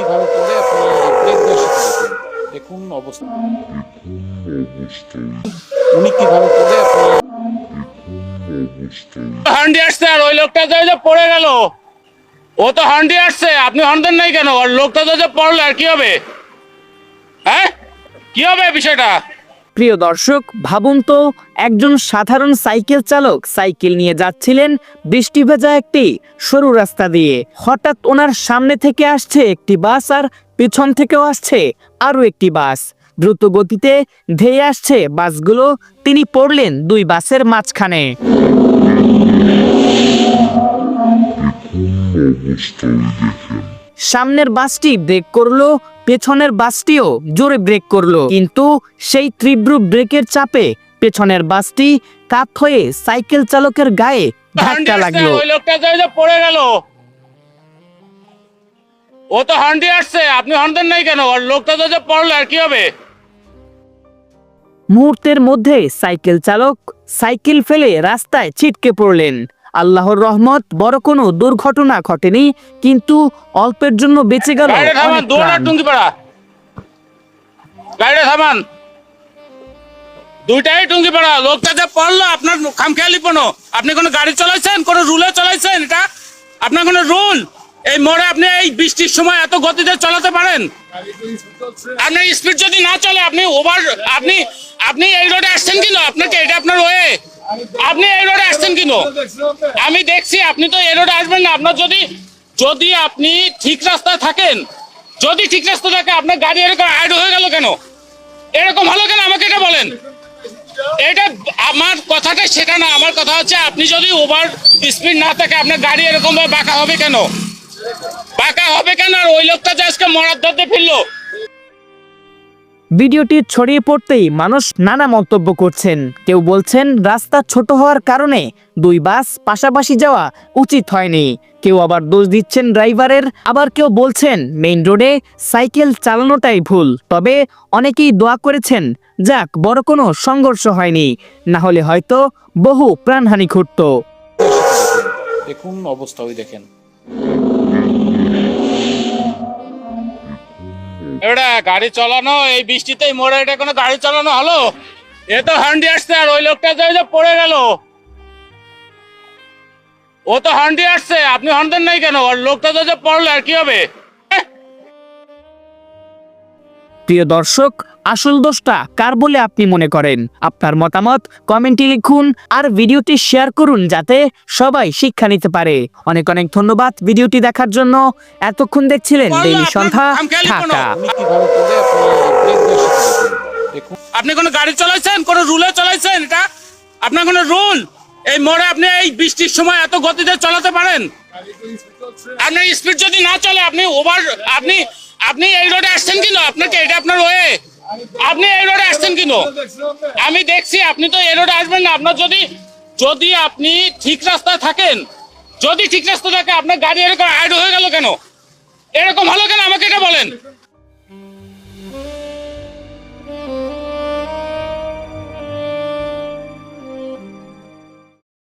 কিভাবে করে আপনি ব্রেক দেওয়ার সাথে দেখুন অবস্থা, উনি কিভাবে করে আপনি হান্ডি আসছে আর ওই লোকটা যে পড়ে গেল, ও তো হান্ডি আসছে, আপনি হর্ন দেন নাই কেন? আর লোকটা যে পড়লো আর কি হবে? হ্যাঁ, কি হবে বিষয়টা? প্রিয় দর্শক, ভাবুন তো, একজন সাধারণ সাইকেল চালক সাইকেল নিয়ে যাচ্ছিলেন বৃষ্টি ভেজা একটি সরু রাস্তা দিয়ে। হঠাৎ ওনার সামনে থেকে আসছে একটি বাস আর পিছন থেকেও আসছে আরো একটি বাস। দ্রুত গতিতে ধেয়ে আসছে বাসগুলো, তিনি পড়লেন দুই বাসের মাঝখানে। সামনের বাসটি ব্রেক করলো, পেছনের বাসটিও জোরে ব্রেক করলো, কিন্তু সেই তীব্র ব্রেকের চাপে পেছনের বাসটি কাত হয়ে সাইকেল চালকের গায়ে ধাক্কা লাগলো। ওই লোকটা যে পড়ে গেল, ও তো হান্ডি আসছে, আপনি হর্ন দেন নাই কেন? আর লোকটা যে পড়লো আর কি হবে? মুহূর্তের মধ্যে সাইকেল চালক সাইকেল ফেলে রাস্তায় ছিটকে পড়লেন। আল্লাহর রহমত, বড় কোনো দুর্ঘটনা ঘটেনি, কিন্তু অল্পের জন্য বেঁচে গেল গাড়িটা থামান, অনেক দৌড়া প্রাণ। টুঙ্গিপাড়া, গাড়িটা থামান, দুইটাই টুঙ্গিপাড়া। লোকটা যে পড়লো, আপনার খামখেয়ালি পনো, আপনি কোনো গাড়ি চালাইছেন, কোনো রুলে চালাইছেন? এটা আপনার কোনো রুল? এই মোড়ে আপনি এই বৃষ্টির সময় এত গতিতে চালাতে পারেন? আপনার স্পিড যদি না চলে, আপনি ওভার, আপনি আপনি এই রোডে আসছেন কেন? আপনাকে এটা আপনার ওয়ে, আপনি এই রোডে আসছেন কেন? আমি দেখছি আপনি তো এই রোডে আসবেন না। আপনার যদি যদি আপনি ঠিক রাস্তায় থাকেন, যদি ঠিক রাস্তা থাকে, আপনার গাড়ি এরকম আইড হয়ে গেল কেন? এরকম হলো কেন? আমাকে এটা বলেন। এটা আমার কথাটা সেটা না, আমার কথা হচ্ছে আপনি যদি ওভার স্পিড না থাকে, আপনার গাড়ি এরকম ভাবে বাঁকা হবে কেন? বাঁকা হবে কেন? আর ওই লোকটা যে আজকে মরার দরদে ফিরলো। ভিডিওটি ছড়িয়ে পড়তেই মানুষ নানা মন্তব্য করছেন। কেউ বলছেন রাস্তা ছোট হওয়ার কারণে দুই বাস পাশাপাশি যাওয়া উচিত হয়নি, কেউ আবার দোষ দিচ্ছেন ড্রাইভারের, আবার কেউ বলছেন মেইন রোডে সাইকেল চালানোটাই ভুল। তবে অনেকেই দোয়া করেছেন যাক বড় কোনো সংঘর্ষ হয়নি, না হলে হয়তো বহু প্রাণহানি ঘটতো। দেখুন অবস্থা, ওই দেখেন। এটা গাড়ি চালানো এই বৃষ্টিতে মোড়ে, এটা কোনো গাড়ি চালানো হলো? এ তো হান্ডি আসছে আর ওই লোকটা যে পড়ে গেল, ও তো হান্ডি আসছে, আপনি হর্ন দেন নাই কেন? আর লোকটা যে পড়লো আর কি হবে? প্রিয় দর্শক, আসল দোষটা কার বলে আপনি মনে করেন? আপনার মতামত কমেন্টে লিখুন আর ভিডিওটি শেয়ার করুন যাতে সবাই শিক্ষা নিতে পারে। অনেক অনেক ধন্যবাদ ভিডিওটি দেখার জন্য। এতক্ষণ দেখছিলেন ডেইলি সন্ধ্যা ঢাকা। উনি কিভাবে করে আপনি ব্রেক দেওয়ার সাথে দেখুন। আপনি কোনো গাড়ি চালাইছেন, কোনো রুলে চালাইছেন? এটা আপনার কোনো রুল? এই মোড়ে আপনি এই বৃষ্টির সময় এত গতিতে চালাতে পারেন? আপনার স্পিড যদি না চলে, আপনি ওভার, আপনি আপনি এই রোডে আসছেন কেন? আপনাকে এটা আপনার ওয়ে, আপনি এই রোডে আসছেন কেন? আমি দেখছি আপনি তো এই রোডে আসবেন না। আপনার যদি আপনি ঠিক রাস্তায় থাকেন, যদি ঠিক রাস্তা থাকে, আপনার গাড়ি এরকম আইড হয়ে গেল কেন? এরকম হলো কেন? আমাকে এটা বলেন।